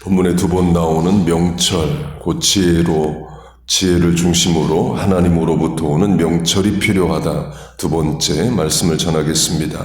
본문에 두 번 나오는 명철, 곧 지혜를 중심으로 하나님으로부터 오는 명철이 필요하다. 두 번째 말씀을 전하겠습니다.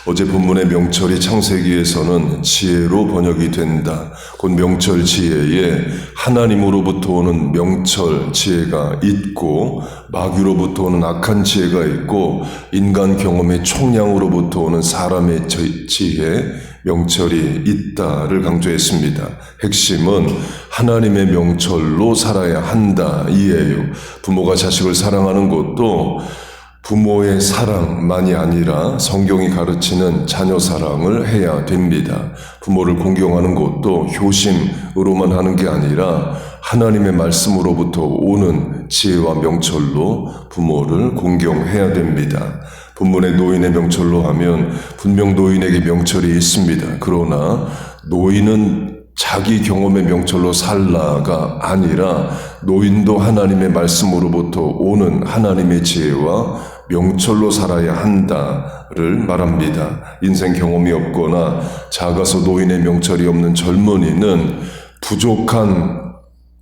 어제 본문의 명철이 창세기에서는 지혜로 번역이 된다. 곧 명철 지혜에 하나님으로부터 오는 명철 지혜가 있고, 마귀로부터 오는 악한 지혜가 있고, 인간 경험의 총량으로부터 오는 사람의 지혜, 명철이 있다를 강조했습니다. 핵심은 하나님의 명철로 살아야 한다 이에요. 부모가 자식을 사랑하는 것도 부모의 사랑만이 아니라 성경이 가르치는 자녀 사랑을 해야 됩니다. 부모를 공경하는 것도 효심으로만 하는 게 아니라 하나님의 말씀으로부터 오는 지혜와 명철로 부모를 공경해야 됩니다. 본문의 노인의 명철로 하면 분명 노인에게 명철이 있습니다. 그러나 노인은 자기 경험의 명철로 살라가 아니라 노인도 하나님의 말씀으로부터 오는 하나님의 지혜와 명철로 살아야 한다를 말합니다. 인생 경험이 없거나 작아서 노인의 명철이 없는 젊은이는 부족한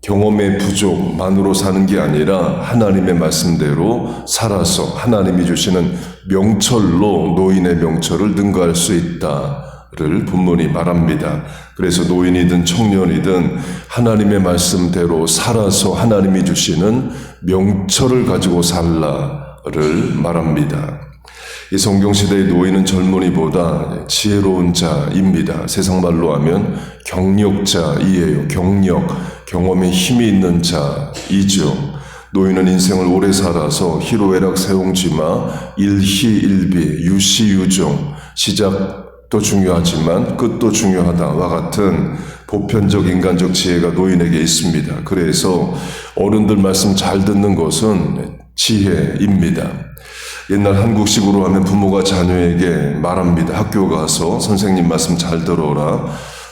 경험의 부족만으로 사는 게 아니라 하나님의 말씀대로 살아서 하나님이 주시는 명철로 노인의 명철을 능가할 수 있다를 본문이 말합니다. 그래서 노인이든 청년이든 하나님의 말씀대로 살아서 하나님이 주시는 명철을 가지고 살라를 말합니다. 이 성경시대의 노인은 젊은이보다 지혜로운 자입니다. 세상말로 하면 경력자이에요. 경험에 힘이 있는 자이죠. 노인은 인생을 오래 살아서 희로애락 사용지마 일희일비 유시유종 시작도 중요하지만 끝도 중요하다와 같은 보편적 인간적 지혜가 노인에게 있습니다. 그래서 어른들 말씀 잘 듣는 것은 지혜입니다. 옛날 한국식으로 하면 부모가 자녀에게 말합니다. 학교 가서 선생님 말씀 잘 들어라.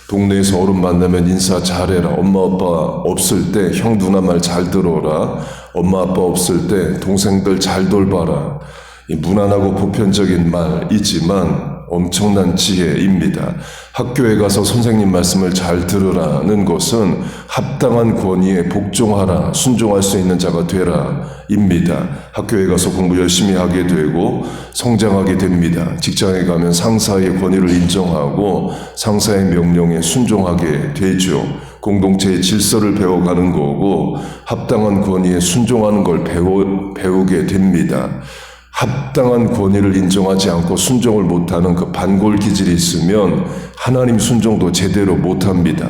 동네에서 어른 만나면 인사 잘해라. 엄마 아빠 없을 때 형 누나 말 잘 들어라. 엄마 아빠 없을 때 동생들 잘 돌봐라. 이 무난하고 보편적인 말이지만 엄청난 지혜입니다. 학교에 가서 선생님 말씀을 잘 들으라는 것은 합당한 권위에 복종하라, 순종할 수 있는 자가 되라 입니다. 학교에 가서 공부 열심히 하게 되고 성장하게 됩니다. 직장에 가면 상사의 권위를 인정하고 상사의 명령에 순종하게 되죠. 공동체의 질서를 배워가는 거고 합당한 권위에 순종하는 걸 배우게 됩니다. 합당한 권위를 인정하지 않고 순종을 못하는 그 반골 기질이 있으면 하나님 순종도 제대로 못합니다.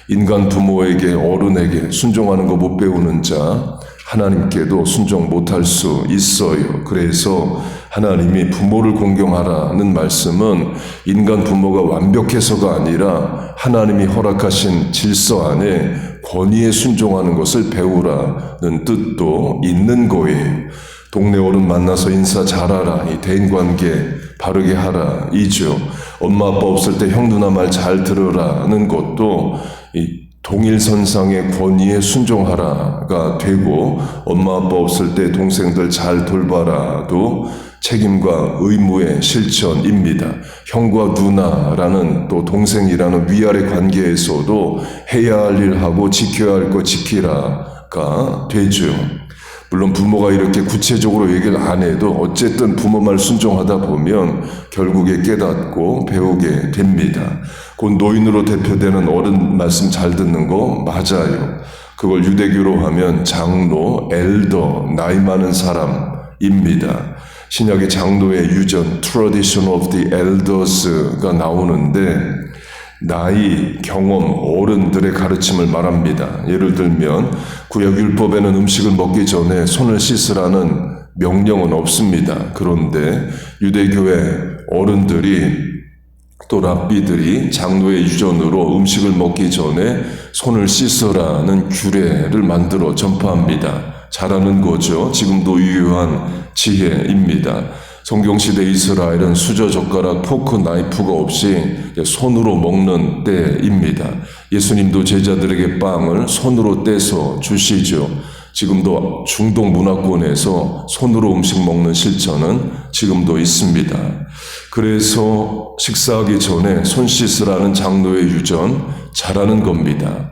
인간 부모에게 어른에게 순종하는 거 못 배우는 자 하나님께도 순종 못할 수 있어요. 그래서 하나님이 부모를 공경하라는 말씀은 인간 부모가 완벽해서가 아니라 하나님이 허락하신 질서 안에 권위에 순종하는 것을 배우라는 뜻도 있는 거예요. 동네 어른 만나서 인사 잘하라, 이 대인관계 바르게 하라 이죠. 엄마 아빠 없을 때 형 누나 말 잘 들으라는 것도 이 동일선상의 권위에 순종하라가 되고, 엄마 아빠 없을 때 동생들 잘 돌봐라도 책임과 의무의 실천입니다. 형과 누나라는 또 동생이라는 위아래 관계에서도 해야 할 일 하고 지켜야 할 거 지키라가 되죠. 물론 부모가 이렇게 구체적으로 얘기를 안 해도 어쨌든 부모 말 순종하다 보면 결국에 깨닫고 배우게 됩니다. 곧 노인으로 대표되는 어른 말씀 잘 듣는 거 맞아요. 그걸 유대교로 하면 장로, 엘더, 나이 많은 사람입니다. 신약의 장로의 유전, Tradition of the Elders가 나오는데 나이, 경험, 어른들의 가르침을 말합니다. 예를 들면 구약 율법에는 음식을 먹기 전에 손을 씻으라는 명령은 없습니다. 그런데 유대교의 어른들이 또 랍비들이 장로의 유전으로 음식을 먹기 전에 손을 씻으라는 규례를 만들어 전파합니다. 잘하는 거죠. 지금도 유효한 지혜입니다. 성경시대 이스라엘은 수저, 젓가락, 포크, 나이프가 없이 손으로 먹는 때입니다. 예수님도 제자들에게 빵을 손으로 떼서 주시죠. 지금도 중동 문화권에서 손으로 음식 먹는 실천은 지금도 있습니다. 그래서 식사하기 전에 손 씻으라는 장로의 유전 잘하는 겁니다.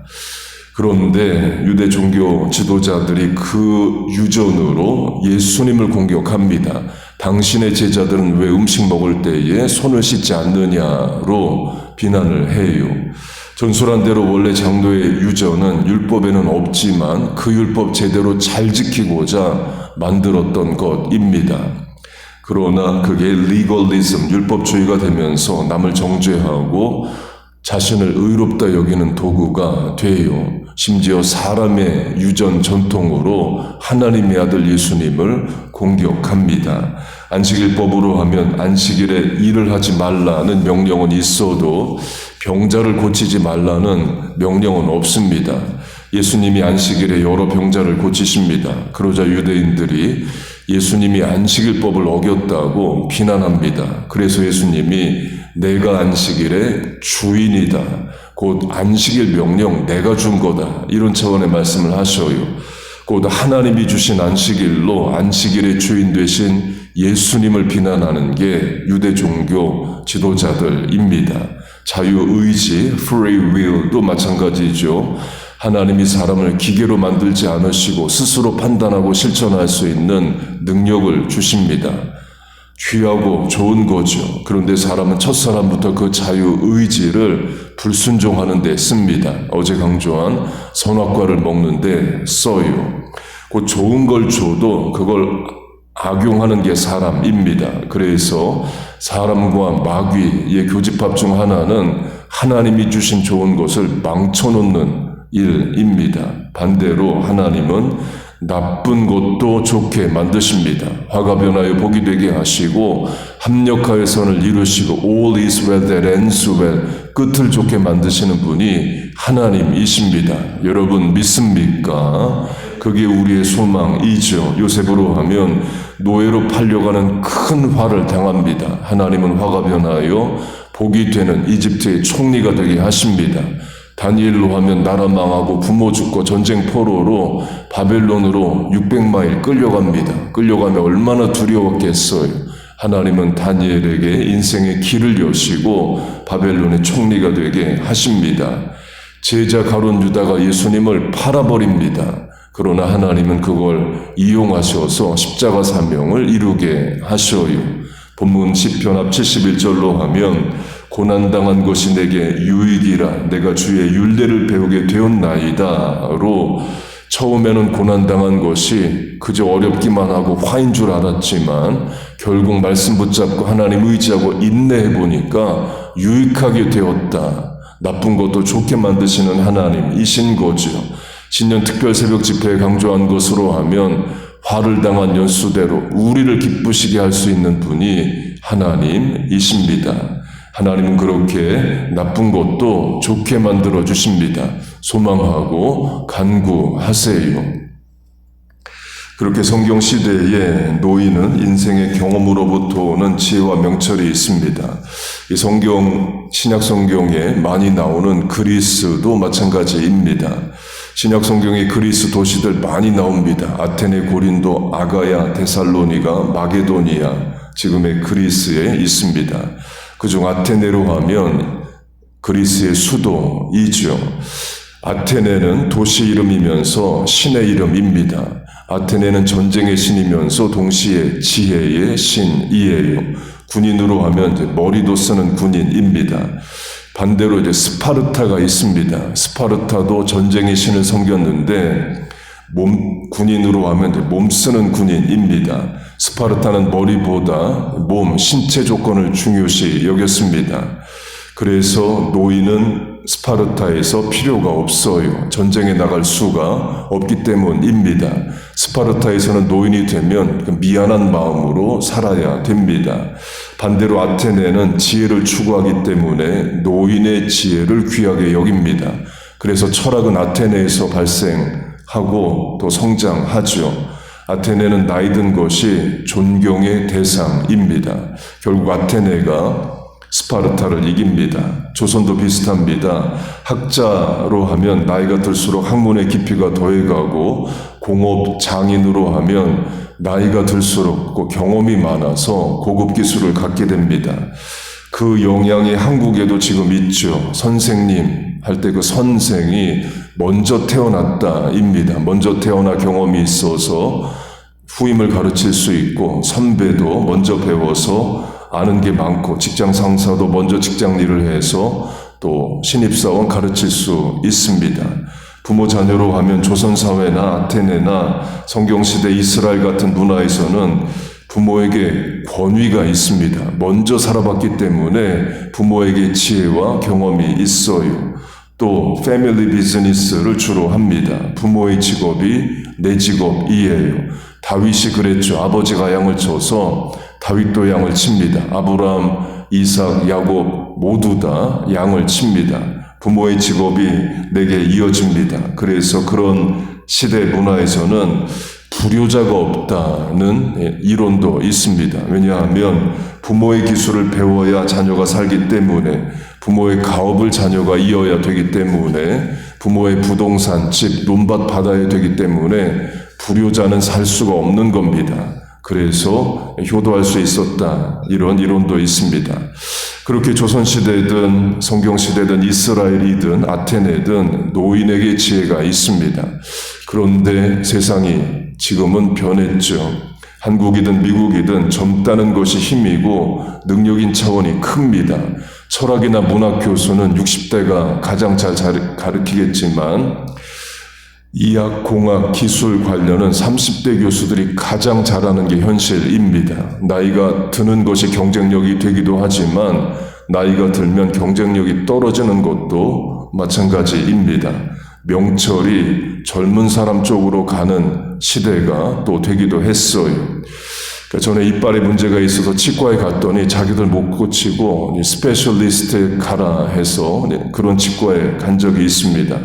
그런데 유대 종교 지도자들이 그 유전으로 예수님을 공격합니다. 당신의 제자들은 왜 음식 먹을 때에 손을 씻지 않느냐로 비난을 해요. 전술한 대로 원래 장로의 유전은 율법에는 없지만 그 율법 제대로 잘 지키고자 만들었던 것입니다. 그러나 그게 리걸리즘, 율법주의가 되면서 남을 정죄하고 자신을 의롭다 여기는 도구가 돼요. 심지어 사람의 유전 전통으로 하나님의 아들 예수님을 공격합니다. 안식일법으로 하면 안식일에 일을 하지 말라는 명령은 있어도 병자를 고치지 말라는 명령은 없습니다. 예수님이 안식일에 여러 병자를 고치십니다. 그러자 유대인들이 예수님이 안식일법을 어겼다고 비난합니다. 그래서 예수님이 내가 안식일의 주인이다. 곧 안식일 명령 내가 준 거다. 이런 차원의 말씀을 하셔요. 곧 하나님이 주신 안식일로 안식일의 주인 되신 예수님을 비난하는 게 유대 종교 지도자들입니다. 자유의지, free will도 마찬가지죠. 하나님이 사람을 기계로 만들지 않으시고 스스로 판단하고 실천할 수 있는 능력을 주십니다. 귀하고 좋은 거죠. 그런데 사람은 첫사람부터 그 자유의지를 불순종하는 데 씁니다. 어제 강조한 선악과를 먹는데 써요. 곧 좋은 걸 줘도 그걸 악용하는 게 사람입니다. 그래서 사람과 마귀의 교집합 중 하나는 하나님이 주신 좋은 것을 망쳐놓는 일입니다. 반대로 하나님은 나쁜 것도 좋게 만드십니다. 화가 변하여 복이 되게 하시고 합력하여 선을 이루시고 all is well that ends well, 끝을 좋게 만드시는 분이 하나님이십니다. 여러분 믿습니까? 그게 우리의 소망이죠. 요셉으로 하면 노예로 팔려가는 큰 화를 당합니다. 하나님은 화가 변하여 복이 되는 이집트의 총리가 되게 하십니다. 다니엘로 하면 나라 망하고 부모 죽고 전쟁 포로로 바벨론으로 600마일 끌려갑니다. 끌려가면 얼마나 두려웠겠어요. 하나님은 다니엘에게 인생의 길을 여시고 바벨론의 총리가 되게 하십니다. 제자 가룟 유다가 예수님을 팔아버립니다. 그러나 하나님은 그걸 이용하셔서 십자가 사명을 이루게 하셔요. 본문 시편 앞 71절로 하면 고난당한 것이 내게 유익이라 내가 주의 율례를 배우게 되었나이다로 처음에는 고난당한 것이 그저 어렵기만 하고 화인 줄 알았지만 결국 말씀 붙잡고 하나님 의지하고 인내해 보니까 유익하게 되었다. 나쁜 것도 좋게 만드시는 하나님이신 거죠. 신년 특별 새벽 집회에 강조한 것으로 하면 화를 당한 연수대로 우리를 기쁘시게 할 수 있는 분이 하나님이십니다. 하나님은 그렇게 나쁜 것도 좋게 만들어 주십니다. 소망하고 간구하세요. 그렇게 성경 시대에 노인은 인생의 경험으로부터 오는 지혜와 명철이 있습니다. 이 신약 성경에 많이 나오는 그리스도 마찬가지입니다. 신약 성경의 그리스 도시들 많이 나옵니다. 아테네, 고린도, 아가야, 데살로니가, 마게도니아, 지금의 그리스에 있습니다. 그중 아테네로 하면 그리스의 수도이죠. 아테네는 도시 이름이면서 신의 이름입니다. 아테네는 전쟁의 신이면서 동시에 지혜의 신이에요. 군인으로 하면 이제 머리도 쓰는 군인입니다. 반대로 이제 스파르타가 있습니다. 스파르타도 전쟁의 신을 섬겼는데 군인으로 하면 이제 몸 쓰는 군인입니다. 스파르타는 머리보다 몸, 신체 조건을 중요시 여겼습니다. 그래서 노인은 스파르타에서 필요가 없어요. 전쟁에 나갈 수가 없기 때문입니다. 스파르타에서는 노인이 되면 미안한 마음으로 살아야 됩니다. 반대로 아테네는 지혜를 추구하기 때문에 노인의 지혜를 귀하게 여깁니다. 그래서 철학은 아테네에서 발생하고 또 성장하죠. 아테네는 나이 든 것이 존경의 대상입니다. 결국 아테네가 스파르타를 이깁니다. 조선도 비슷합니다. 학자로 하면 나이가 들수록 학문의 깊이가 더해가고 공업 장인으로 하면 나이가 들수록 경험이 많아서 고급 기술을 갖게 됩니다. 그 영향이 한국에도 지금 있죠. 선생님 할 때 그 선생이 먼저 태어났다입니다. 먼저 태어나 경험이 있어서 후임을 가르칠 수 있고, 선배도 먼저 배워서 아는 게 많고, 직장 상사도 먼저 직장 일을 해서 또 신입사원 가르칠 수 있습니다. 부모 자녀로 하면 조선사회나 아테네나 성경시대 이스라엘 같은 문화에서는 부모에게 권위가 있습니다. 먼저 살아봤기 때문에 부모에게 지혜와 경험이 있어요. 또 패밀리 비즈니스를 주로 합니다. 부모의 직업이 내 직업이에요. 다윗이 그랬죠. 아버지가 양을 쳐서 다윗도 양을 칩니다. 아브라함, 이삭, 야곱 모두 다 양을 칩니다. 부모의 직업이 내게 이어집니다. 그래서 그런 시대 문화에서는 불효자가 없다는 이론도 있습니다. 왜냐하면 부모의 기술을 배워야 자녀가 살기 때문에, 부모의 가업을 자녀가 이어야 되기 때문에, 부모의 부동산, 집, 논밭 받아야 되기 때문에 불효자는 살 수가 없는 겁니다. 그래서 효도할 수 있었다, 이런 이론도 있습니다. 그렇게 조선시대든 성경시대든 이스라엘이든 아테네든 노인에게 지혜가 있습니다. 그런데 세상이 지금은 변했죠. 한국이든 미국이든 젊다는 것이 힘이고 능력인 차원이 큽니다. 철학이나 문학 교수는 60대가 가장 잘 가르치겠지만 이학, 공학, 기술 관련은 30대 교수들이 가장 잘하는 게 현실입니다. 나이가 드는 것이 경쟁력이 되기도 하지만 나이가 들면 경쟁력이 떨어지는 것도 마찬가지입니다. 명철이 젊은 사람 쪽으로 가는 시대가 또 되기도 했어요. 전에 이빨에 문제가 있어서 치과에 갔더니 자기들 못 고치고 스페셜리스트에 가라 해서 그런 치과에 간 적이 있습니다.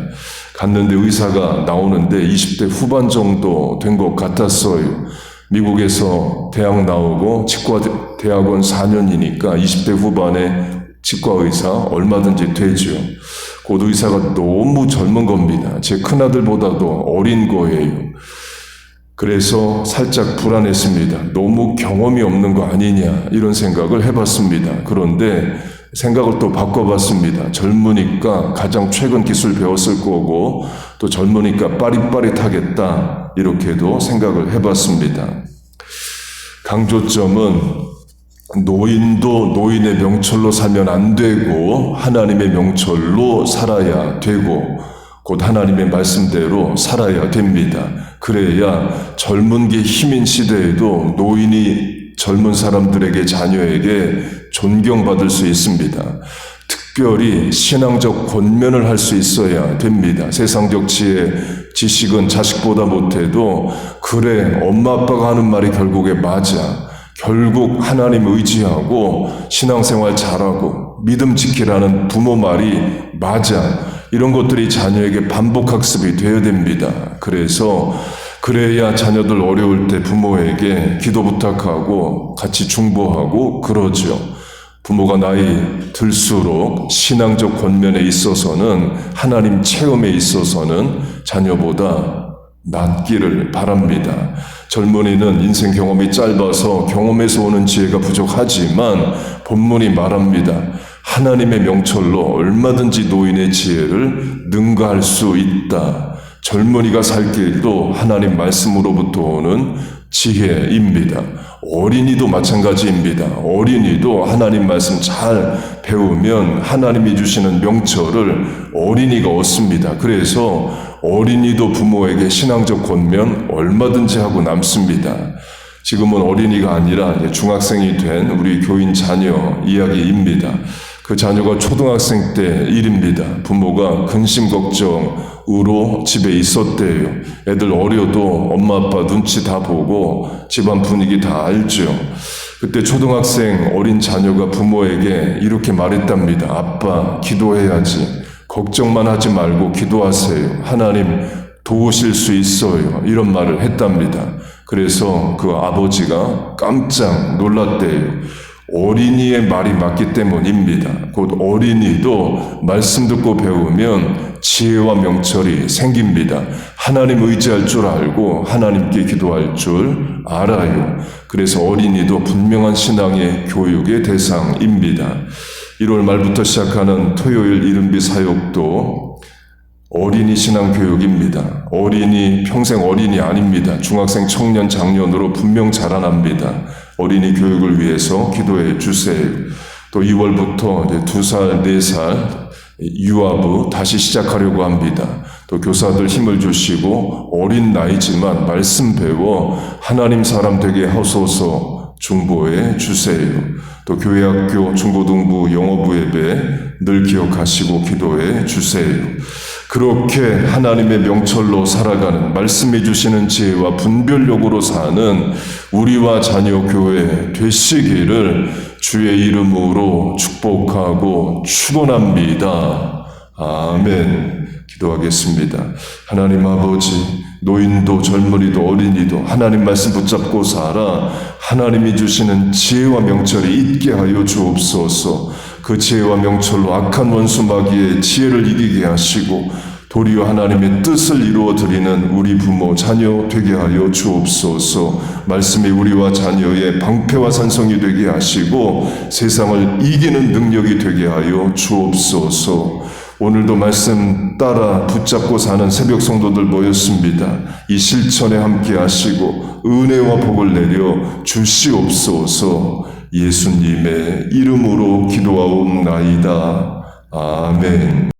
갔는데 의사가 나오는데 20대 후반 정도 된 것 같았어요. 미국에서 대학 나오고 치과 대학원 4년이니까 20대 후반에 치과 의사 얼마든지 되죠. 그 의사가 너무 젊은 겁니다. 제 큰아들보다도 어린 거예요. 그래서 살짝 불안했습니다. 너무 경험이 없는 거 아니냐, 이런 생각을 해봤습니다. 그런데 생각을 또 바꿔봤습니다. 젊으니까 가장 최근 기술 배웠을 거고 또 젊으니까 빠릿빠릿하겠다, 이렇게도 생각을 해봤습니다. 강조점은 노인도 노인의 명철로 살면 안 되고 하나님의 명철로 살아야 되고 곧 하나님의 말씀대로 살아야 됩니다. 그래야 젊은 게 힘인 시대에도 노인이 젊은 사람들에게, 자녀에게 존경받을 수 있습니다. 특별히 신앙적 권면을 할 수 있어야 됩니다. 세상적 지혜, 지식은 자식보다 못해도 그래, 엄마 아빠가 하는 말이 결국에 맞아. 결국 하나님 의지하고 신앙생활 잘하고 믿음 지키라는 부모 말이 맞아. 이런 것들이 자녀에게 반복학습이 되어야 됩니다. 그래야 자녀들 어려울 때 부모에게 기도 부탁하고 같이 중보하고 그러죠. 부모가 나이 들수록 신앙적 권면에 있어서는, 하나님 체험에 있어서는 자녀보다 낫기를 바랍니다. 젊은이는 인생 경험이 짧아서 경험에서 오는 지혜가 부족하지만 본문이 말합니다. 하나님의 명철로 얼마든지 노인의 지혜를 능가할 수 있다. 젊은이가 살 길도 하나님 말씀으로부터 오는 지혜입니다. 어린이도 마찬가지입니다. 어린이도 하나님 말씀 잘 배우면 하나님이 주시는 명철을 어린이가 얻습니다. 그래서 어린이도 부모에게 신앙적 권면 얼마든지 하고 남습니다. 지금은 어린이가 아니라 중학생이 된 우리 교인 자녀 이야기입니다. 그 자녀가 초등학생 때 일입니다. 부모가 근심 걱정으로 집에 있었대요. 애들 어려도 엄마 아빠 눈치 다 보고 집안 분위기 다 알죠. 그때 초등학생 어린 자녀가 부모에게 이렇게 말했답니다. 아빠, 기도해야지. 걱정만 하지 말고 기도하세요. 하나님 도우실 수 있어요. 이런 말을 했답니다. 그래서 그 아버지가 깜짝 놀랐대요. 어린이의 말이 맞기 때문입니다. 곧 어린이도 말씀 듣고 배우면 지혜와 명철이 생깁니다. 하나님 의지할 줄 알고 하나님께 기도할 줄 알아요. 그래서 어린이도 분명한 신앙의 교육의 대상입니다. 1월 말부터 시작하는 토요일 이른비 사역도 어린이 신앙 교육입니다. 어린이 평생 어린이 아닙니다. 중학생, 청년, 장년으로 분명 자라납니다. 어린이 교육을 위해서 기도해 주세요. 또 2월부터 이제 2살, 4살 유아부 다시 시작하려고 합니다. 또 교사들 힘을 주시고 어린 나이지만 말씀 배워 하나님 사람 되게 하소서 중보해 주세요. 또 교회학교, 중고등부, 영어부 예배 늘 기억하시고 기도해 주세요. 그렇게 하나님의 명철로 살아가는 말씀해 주시는 지혜와 분별력으로 사는 우리와 자녀 교회 되시기를 주의 이름으로 축복하고 축원합니다. 아멘. 기도하겠습니다. 하나님 아버지, 노인도 젊은이도 어린이도 하나님 말씀 붙잡고 살아 하나님이 주시는 지혜와 명철이 있게 하여 주옵소서. 그 지혜와 명철로 악한 원수 마귀의 지혜를 이기게 하시고 도리어 하나님의 뜻을 이루어 드리는 우리 부모 자녀 되게 하여 주옵소서. 말씀이 우리와 자녀의 방패와 산성이 되게 하시고 세상을 이기는 능력이 되게 하여 주옵소서. 오늘도 말씀 따라 붙잡고 사는 새벽 성도들 모였습니다. 이 실천에 함께 하시고 은혜와 복을 내려 주시옵소서. 예수님의 이름으로 기도하옵나이다. 아멘.